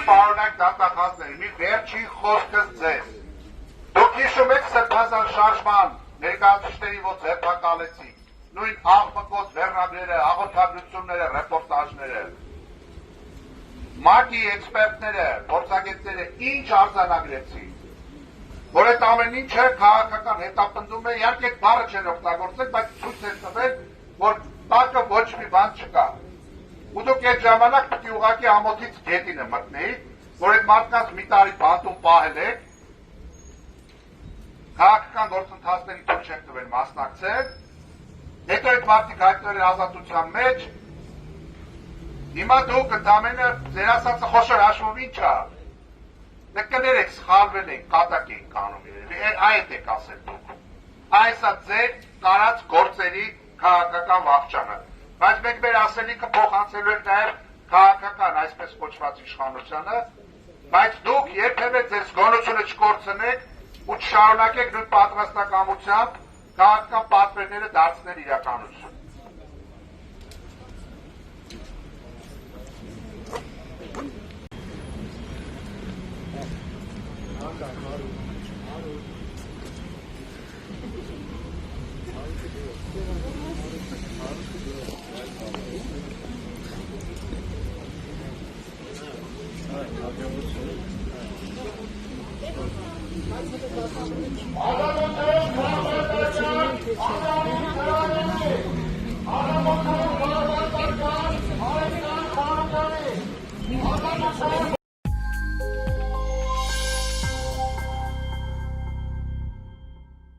պարոնակ դատախազներ, մի վերջի խոսքս ձեզ։ Դուք հիշում եք սրբազան շարժման ներկայացուցիչների ոնց ձերբակալեցիք, նույն աղմկոտ վերնագրերը, հաղորդագրությունները, ռեպորտաժները։ ՄԱԿ-ի էքսպերտները, փորձագետները ինչ արձանագրեցին, որ այդ ամեն ինչը քաղաքական հետապնդում է, իհարկե այդ բառը չեն օգտագործել, բայց ցույց են տվել, որ տակը ոչ մի բան չկա։ Ու դուք այդ ժամանակ պետք է ուղղակի ամոթից գետինը մտնեիք, որ այդ մարդկանց մի տարի բանտում պահել եք, քաղաքական գործընթացների դուք չեք տվել մասնակցել, հետո այդ մարդիկ հայտնվել են ազատության մեջ, հիմա դուք ընդամենը ձեր ասածը խոշոր հաշվով ինչ է, դե կներեք սխալվել եք, կատակ եք կանում երևի, այդ եք ասել դուք, այս է ձեր կարած գործերի քաղաքական վախճանը, բայց մենք մեր ասելիքը փոխանցելու ենք նաև քաղաքական այսպես կոչված իշխանությանը, բայց դուք երբևէ ձեր զգոնությունը չկորցնեք ու չշարունակեք նույն պատրաստակամությամբ քաղաքական պատվերները դարձնել իրականություն։ Ալա